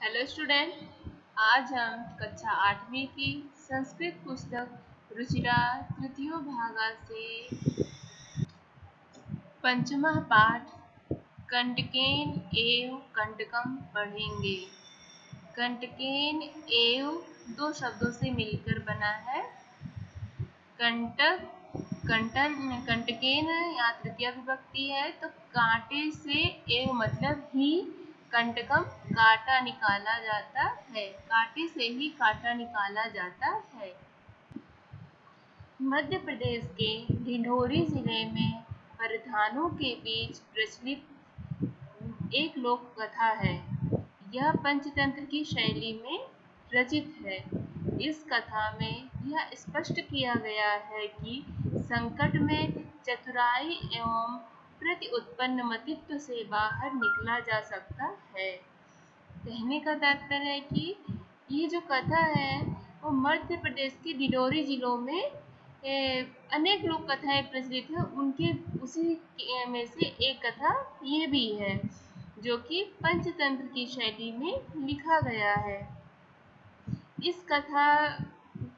Hello student. आज हम कक्षा 8वीं की संस्कृत पुस्तक रुचिरा तृतीय भागा से पंचमः पाठ कंटकेन एव कंटकम पढ़ेंगे। कंटकेन एव दो शब्दों से मिलकर बना है। कंटक कंटकेन यहाँ तृतीय विभक्ति है, तो कांटे से एव मतलब ही कंटकम कांटा निकाला जाता है। कांटे से ही कांटा निकाला जाता है। मध्य प्रदेश के ढिंढोरी जिले में परिधानों के बीच प्रचलित एक लोक कथा है। यह पंचतंत्र की शैली में रचित है। इस कथा में यह स्पष्ट किया गया है कि संकट में चतुराई एवं प्रति उत्पन्न मतित्व से बाहर निकला जा सकता है। कहने का तात्पर्य है कि ये जो कथा है वो मध्य प्रदेश के ढिंढोरी जिलों में अनेक लोक कथाएं प्रचलित है। उनके उसी में से एक कथा ये भी है, जो कि पंचतंत्र की शैली में लिखा गया है। इस कथा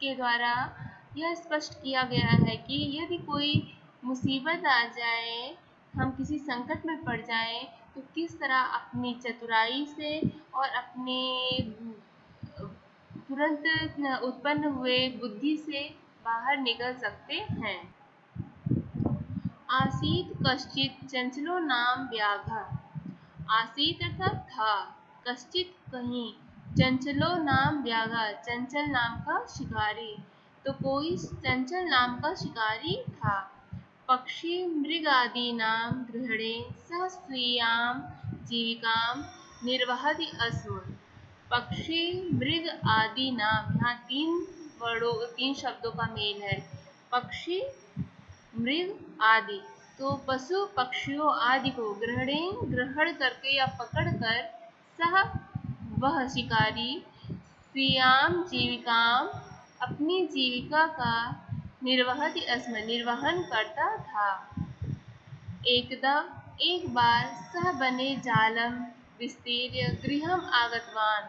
के द्वारा यह स्पष्ट किया गया है कि यदि कोई मुसीबत आ जाए, हम किसी संकट में पड़ जाएं, तो किस तरह अपनी चतुराई से और अपने तुरंत उत्पन्न हुए बुद्धि से बाहर निकल सकते हैं। आसीत कश्चित चंचलो नाम व्याघ्र। आसीत अर्थात था, कश्चित कहीं, चंचलो नाम व्याघ्र चंचल नाम का शिकारी। तो कोई चंचल नाम का शिकारी था। पक्षी मृग आदि नाम गृहणे सह स्वीयां जीविकां निर्वहति अस्म। पक्षी मृग आदि नाम, यहाँ तीन शब्दों का मेल है। पक्षी मृग आदि, तो पशु पक्षियों आदि को ग्रहण करके या पकड़कर सह वह शिकारी स्वीयाम जीविकाम अपनी जीविका का निर्वहन करता था। एकदा एक बार सह बने जालम विस्तीर्य गृहम आगतवान।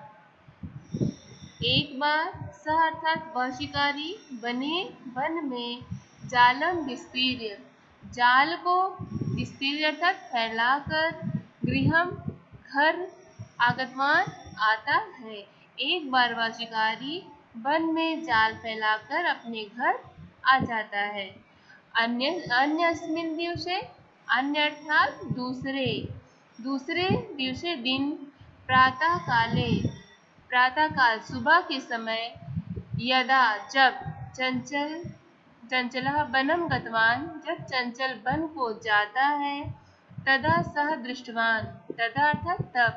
एक बार सह अर्थात वह शिकारी बने वन में जालम विस्तीर्य जाल को विस्तीर्य अर्थात फैलाकर गृहम घर आगतवान आता है। एक बार वह शिकारी वन में जाल फैलाकर अपने घर आ जाता है। अन्य अस्मिन् दिवसे, अन्य अर्थात दूसरे दिवसे दिन प्रातः काल सुबह के समय यदा जब चंचलः वनं गतवान जब चंचल वन को जाता है, तदा सह दृष्टवान, तदा अर्थात तब,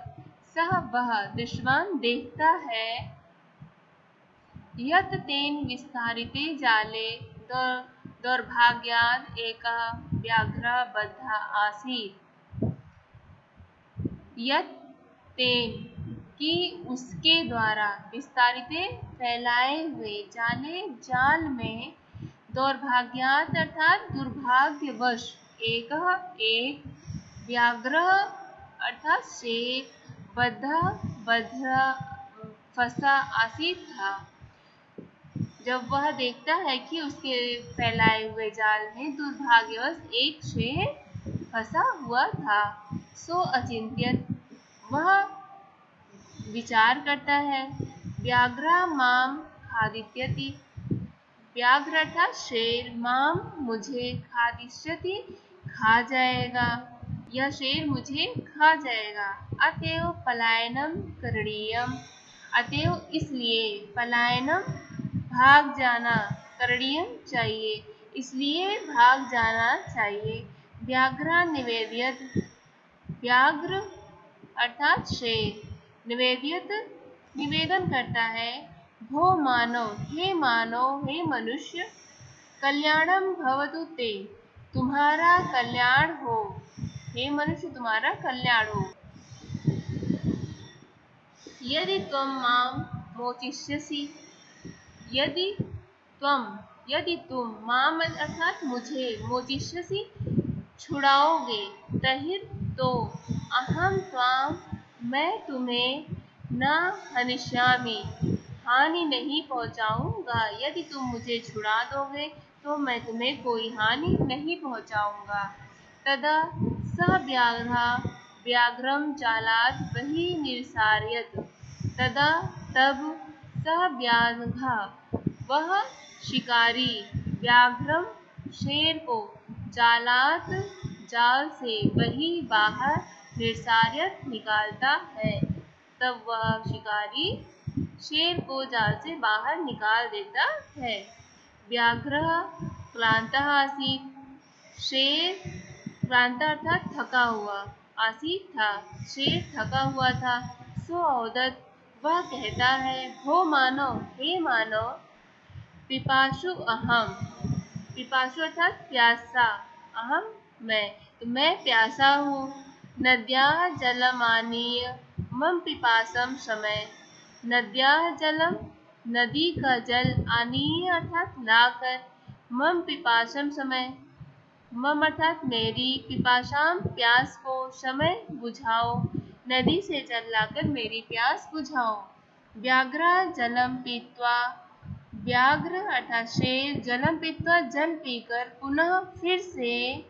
सह वह दृष्टवान देखता है, यत तेन विस्तारिते जाले दौर्भाग्यात् एकः व्याघ्रः बद्धः आसीत्। यत तेन कि उसके द्वारा विस्तारिते फैलाए हुए जाले जाल में दौर्भाग्यात् अर्थात दुर्भाग्यवश एक व्याघ्र अर्थात शेर बद्ध फंसा आसीत था। जब वह देखता है कि उसके फैलाए हुए जाल में दुर्भाग्यवश एक शेर फंसा हुआ था, सो अचिंत्यत वह विचार करता है, व्याघ्रा माम खादिष्यति। व्याघ्र अर्थात शेर, माम मुझे, खादिष्यति खा जाएगा, यह शेर मुझे खा जाएगा। अतएव पलायनम करणीयम, अतएव इसलिए पलायनम भाग जाना, करणीयम चाहिए, इसलिए भाग जाना चाहिए। व्याघ्र निवेदयत, व्याघ्र अर्थात शेर, निवेदयत निवेदन करता है, भो मानव, हे मनुष्य, कल्याणम भवतु ते, तुम्हारा कल्याण हो, हे मनुष्य तुम्हारा कल्याण हो। यदि त्वं मां मोचिष्यसि, यदि तुम माम अर्थात मुझे, मोचिष्यसि छुड़ाओगे, तहिर तो अहम त्वां मैं तुम्हें न हनिष्यामि, हानि नहीं पहुँचाऊँगा। यदि तुम मुझे छुड़ा दोगे तो मैं तुम्हें कोई हानि नहीं पहुँचाऊँगा। तदा स व्याघ्रः व्याघ्रं जालात् बहिः निरसारयत्। तदा तब सह व्याघ्रः वह शिकारी व्याघ्रं शेर को जालात जाल से बही बाहर निरसारयत निकालता है। तब वह शिकारी शेर को जाल से बाहर निकाल देता है। व्याघ्रः क्लान्तः आसीत्, शेर क्लांत अर्थात थका हुआ, आसीत था, शेर थका हुआ था। सो औदत वह कहता है, भो मानव, हे मानव, पिपासु अहम, पिपासु अर्थात प्यासा, अहम मैं, तो मैं प्यासा हूँ। नद्याः जलमानीय मम पिपासम शमय, नद्याः जलम नदी का जल, आनीय अर्थात लाकर, मम पिपासम समय, मम अर्थात मेरी, पिपासाम प्यास को, समय बुझाओ, नदी से जल लाकर मेरी प्यास बुझाओ। व्याघ्र जलम पीत्वा, व्याघ्र अर्थात शेर जलम पीत्वा जल पीकर पुनः फिर से,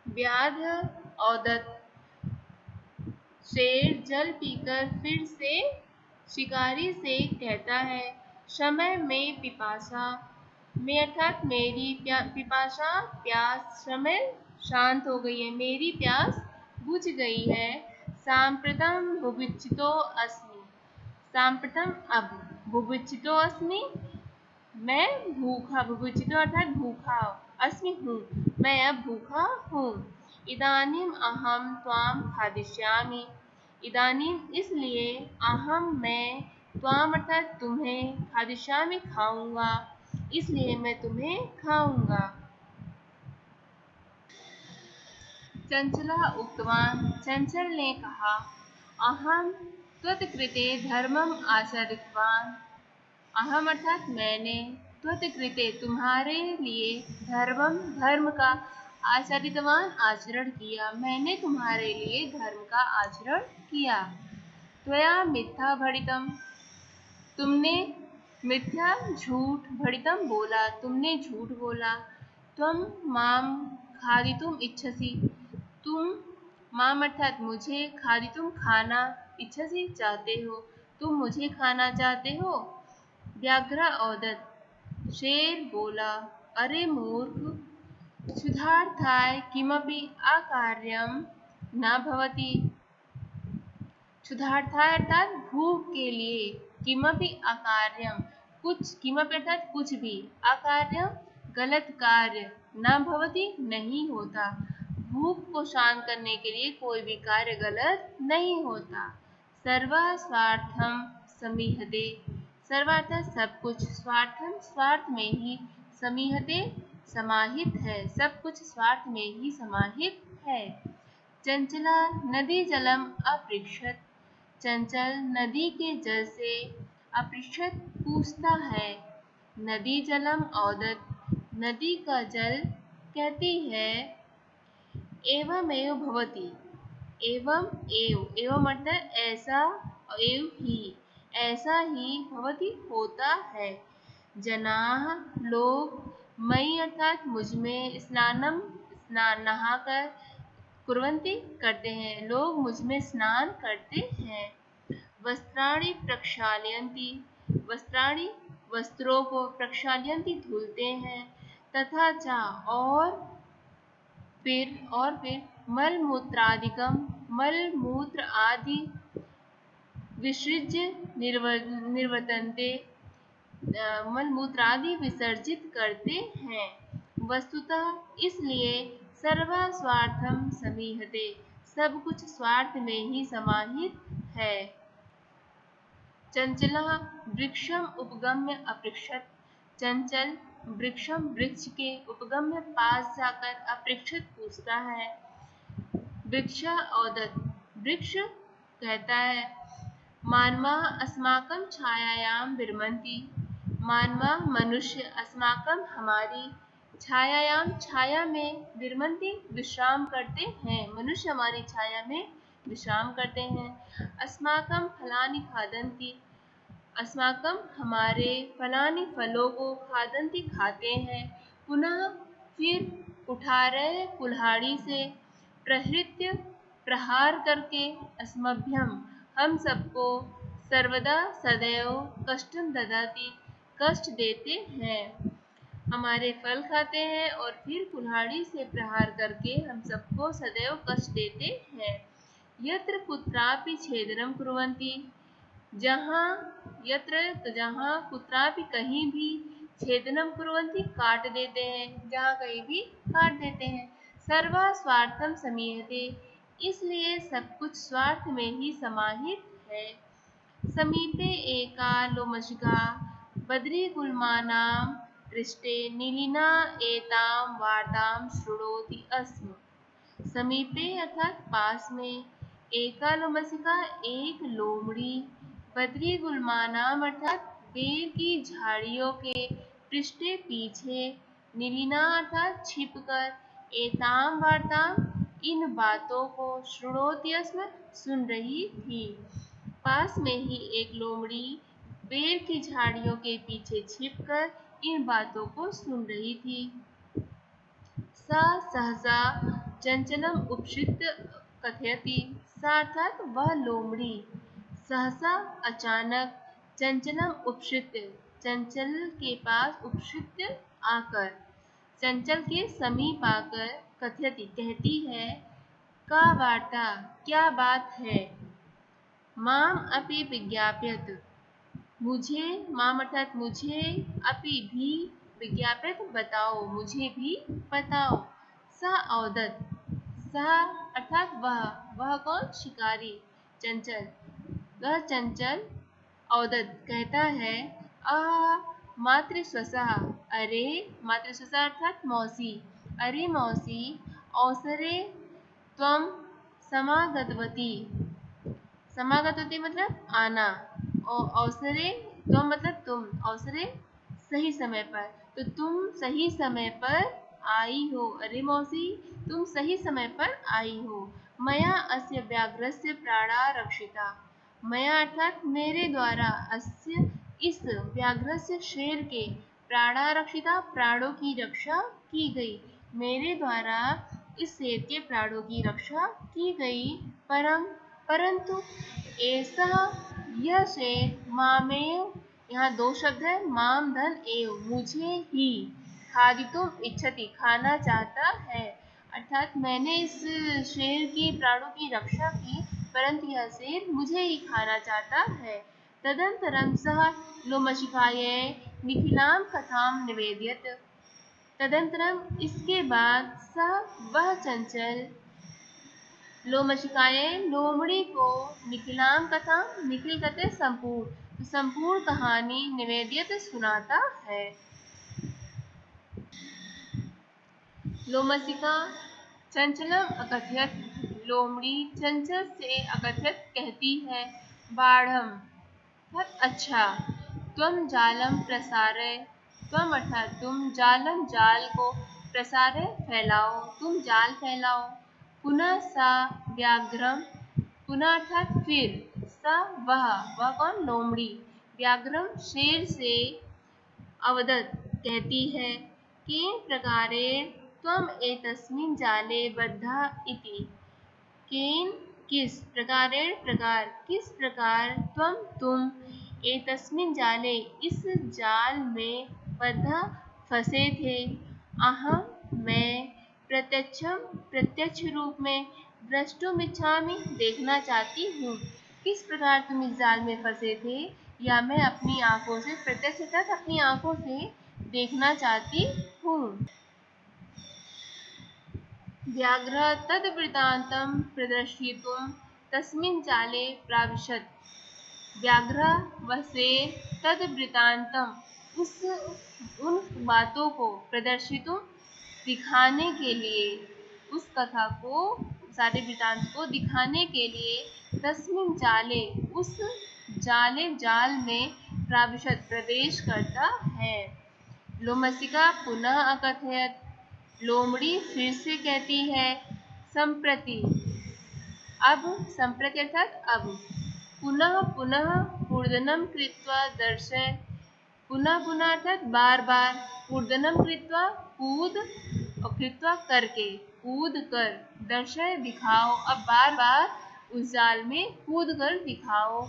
व्याघ्र औदत शेर जल पीकर फिर से शिकारी से कहता है, समय में पिपासा, में अर्थात मेरी पिपासा प्यास, समय शांत हो गई है, मेरी प्यास बुझ गई है। सांप्रतम बुभुक्षितो अस्मि, सांप्रतम अब, बुभुक्षितो अस्मि मैं भूखा, बुभुक्षितो अर्थात भूखा, अस्मि हूँ, मैं अब भूखा हूँ। इदानीम अहम त्वाम खादिष्यामि, इदानीम इसलिए, अहम मैं, त्वाम अर्थात तुम्हें, खादिष्यामि खाऊंगा, इसलिए मैं तुम्हें खाऊंगा। चंचलः उक्तवान्, चंचल ने कहा, अहम त्वत्कृते धर्मम आचरितवान्, अहम अर्थात मैंने, त्वत्कृते तुम्हारे लिए, धर्मम धर्म का, आचरितवान आचरण किया, मैंने तुम्हारे लिए धर्म का आचरण किया। त्वया मिथ्या भणितम्, तुमने मिथ्या झूठ, भणितम् बोला, तुमने झूठ बोला। त्वं माम खादितुम इच्छसि, तुम माम अर्थात मुझे, खादितुम खाना, इच्छसि चाहते हो, तुम मुझे खाना चाहते हो। व्याघ्र औदत, शेर बोला, अरे मूर्ख, क्षुधार्थाय किमपि अकार्यम न भवति, क्षुधार्थाय अर्थात भूख के लिए, किमपि अकार्यम कुछ, किमपि अर्थात कुछ भी, अकार्यम गलत कार्य, न भवति नहीं होता, भूख को शांत करने के लिए कोई भी कार्य गलत नहीं होता। सर्वः स्वार्थम समीहते, सर्वार्थ सब कुछ, स्वार्थम स्वार्थ में ही, समीहते समाहित है, सब कुछ स्वार्थ में ही समाहित है। चंचला नदी जलम अपृच्छत, चंचल नदी के जल से अपृच्छत पूछता है। नदी जलम औदत, नदी का जल कहती है, एवमेव भवति, एवं एव, एवं मतलब ऐसा, एव ही, ऐसा ही, भवति होता है। जनाः लोग, मयि अर्थात मुझमें, स्नानम स्नान नहाकर, कुर्वन्ति करते हैं, लोग मुझमें स्नान करते हैं। वस्त्राणि प्रक्षालयन्ति, वस्त्राणि वस्त्रों को, प्रक्षालयन्ति धुलते हैं, तथा च और फिर मल मूत्रादिकम, मल मूत्र आदि विसृज्य निर्वर्तन्ते, मल मूत्र आदि विसर्जित करते हैं। वस्तुतः इसलिए, सर्वा स्वार्थम समीहते, सब कुछ स्वार्थ में ही समाहित है। चंचलः वृक्षम उपगम्य अपृच्छत, चंचल वृक्षम वृक्ष के, उपगम्य पास जाकर, अपृच्छत पूछता है। वृक्ष औदत, वृक्ष कहता है, मानवा अस्माकं छायायां विरमन्ति, मानवा मनुष्य, अस्माकं हमारी, छायायां छाया में, विरमन्ति विश्राम करते हैं, मनुष्य हमारी छाया में विश्राम करते हैं। अस्माकं फलानि खादन्ति, अस्माकं हमारे फलानि फलों को खादन्ति खाते हैं। पुनः फिर कुठारः कुल्हाड़ी से प्रहृत्य प्रहार करके अस्मभ्यं हम सबको सर्वदा सदैव कष्टं ददाति कष्ट देते हैं। हमारे फल खाते हैं और फिर कुल्हाड़ी से प्रहार करके हम सबको सदैव कष्ट देते हैं। यत्र कुत्रापि छेदनं कुर्वन्ति, जहाँ कुत्रापि कहीं भी छेदनं कुर्वन्ति काट देते हैं, जहाँ कहीं भी काट देते हैं। सर्वा स्वार्थं समीहते, इसलिए सब कुछ स्वार्थ में ही समाहित है। समीपे एका लोमशिका बद्रीगुल्मानां पृष्ठे नीलिना एतां वार्तां शृणोति स्म। समीपे अर्थात पास में, एका लोमशिका एक लोमड़ी, बद्रीगुल्मानां अर्थात बेर की झाड़ियों के, पृष्ठे पीछे, नीलिना अर्थात छिपकर, एतां वार्तां इन बातों को, शृणोति स्म सुन रही थी। पास में ही एक लोमड़ी बेर की झाड़ियों के पीछे छिपकर इन बातों को सुन रही थी। सा सहसा चंचलम उपश्रित्य कथयति, सा अर्थात वह लोमड़ी सहसा अचानक, चंचलम उपश्रित्य चंचल के पास, उपश्रित्य आकर, चंचल के समीप आकर, कथयति कहती है, का वार्ता क्या बात है, माम अपि विज्ञाप्यत मुझे, माम अर्थात मुझे, अपि भी विज्ञापित बताओ मुझे भी बताओ। सा औदत, सा अर्थात वह कौन, शिकारी चंचल, वह चंचल औदत कहता है, मातृस्वसा, अरे मातृस्वसा अर्थात मौसी, अरे मौसी, अवसरे त्वं समागतवती, समागतवती मतलब आना, और अवसरे त्वं मतलब तुम, अवसरे सही समय पर, तो तुम सही समय पर आई हो, अरे मौसी तुम सही समय पर आई हो। मया अस्य व्याघ्रस्य प्राणा रक्षिता, मया अर्थात मेरे द्वारा, अस्य इस व्याघ्रस्य शेर के, प्राणा रक्षिता प्राणों की रक्षा की गई, मेरे द्वारा इस शेर के प्राणों की रक्षा की गई। परंतु ऐसा यह शेर मामेव, यहाँ दो शब्द है, माम धन एव, मुझे ही, खादितुम इच्छति खाना चाहता है, अर्थात मैंने इस शेर की प्राणों की रक्षा की, परंतु यह शेर मुझे ही खाना चाहता है। तदंतरम सह लोमशिखायै निखिलां कथां निवेदयत, तदंतरम इसके बाद सह वह चंचल, लोमशिखायै लोमड़ी को, निखिलां कथा, निखिल कहते संपूर्ण, तो संपूर्ण कहानी, निवेदित सुनाता है। लोमशिका चंचलम अकथयत, लोमड़ी चंचल से अकथयत कहती है, बाढ़म बहुत अच्छा, त्वं जालम प्रसारय, त्वं अर्थात तुम, जालम जाल को, प्रसारय फैलाओ, तुम जाल फैलाओ। पुनः सा व्याघ्रम, पुनः अर्थात फिर, सा वह कौन, लोमड़ी, व्याघ्रम शेर से, अवदत कहती है, केन प्रकारेण त्वम् एतस्मिन् जाले बद्धा इति, केन किस, प्रकारेण प्रकार, किस प्रकार, तुम एतस्मिन् जाले इस जाल में, बद्धा फंसे थे, अहम मैं, प्रत्यक्ष रूप में, द्रष्टुमिच्छामि देखना चाहती हूँ, किस प्रकार तुम इस जाल में फंसे थे, या मैं अपनी आंखों से, प्रत्यक्ष तक अपनी आंखों से देखना चाहती हूँ। व्याघ्र तद्वृत्तान्तं प्रदर्शयितुं तस्मिन् जाले प्राविशत्, व्याघ्र वह शेर, तद्वृत्तान्तं उन बातों को, प्रदर्शितुं दिखाने के लिए, उस कथा को, सारे वृत्तांत को दिखाने के लिए, तस्मिन् जाले उस जाल में, प्राविशत् प्रवेश करता है। लोमशिका पुनः अकथयत, लोमड़ी फिर से कहती है, संप्रति अब संप्रति अर्थात अब। पुनः पुनः कूर्दनं कृत्वा दर्शय, पुनः पुनः अर्थात बार बार, कूर्दनं कृत्वा कूद और कृत्वा करके, कूद कर, दर्शय दिखाओ, अब बार बार उस जाल में कूद कर दिखाओ।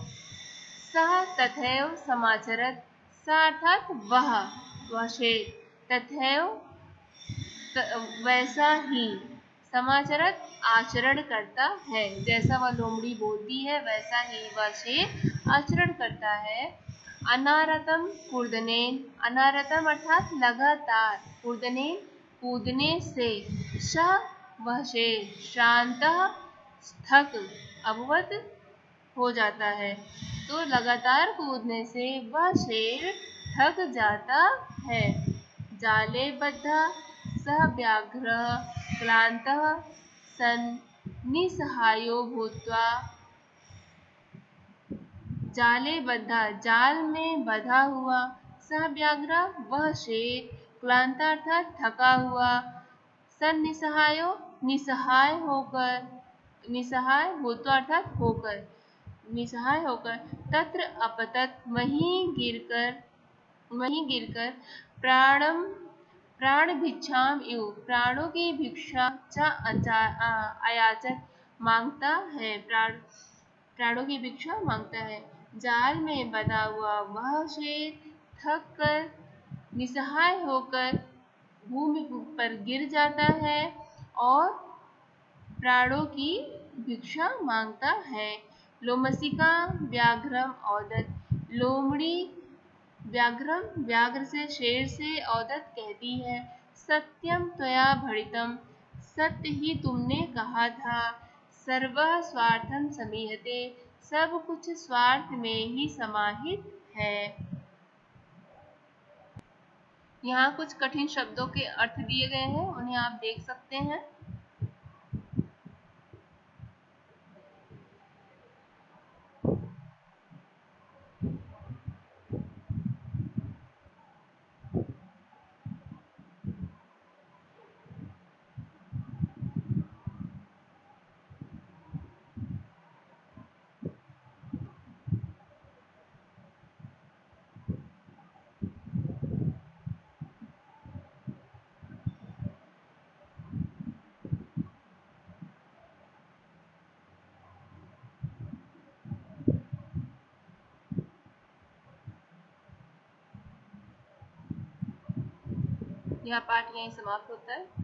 सह तथैव समाचरत, स अर्थात वह शेर, तथैव वैसा ही, समाचरत आचरण करता है, जैसा वह लोमड़ी बोलती है वैसा ही वह शेर आचरण करता है। अनारतम कूर्दनेन, अनारतम अर्थात लगातार, कूर्दनेन कूदने से, श वह शेर, शांतः थक अववत हो जाता है, तो लगातार कूदने से वह शेर थक जाता है। जाले बद्धा सह व्याघ्रः क्लान्तः सन् निसहायो भूत्वा, जाले बद्धा जाल में बधा हुआ, सह व्याघ्र वह शेर, क्लांता अर्थात थका हुआ, सन निसहायो निसहाय होकर, निसहाय भूत्वा अर्थात होकर, निसहाय होकर, तत्र अपतत वहीं गिरकर प्राण भिक्षाम इव, प्राणों की भिक्षा अयाचत मांगता है, प्राणों की भिक्षा मांगता है। जाल में बंधा हुआ वह शेर थक कर, निसहाय होकर भूमि पर गिर जाता है और प्राणों की भिक्षा मांगता है। लोमसिका व्याघ्रम औदत, लोमड़ी व्याघ्रम व्याघ्र से, शेर से औदत कहती है, सत्यम त्वया भणितम, सत्य ही तुमने कहा था, सर्वः स्वार्थं समीहते, सब कुछ स्वार्थ में ही समाहित है। यहाँ कुछ कठिन शब्दों के अर्थ दिए गए हैं, उन्हें आप देख सकते हैं। यह पाठ यहीं समाप्त होता है।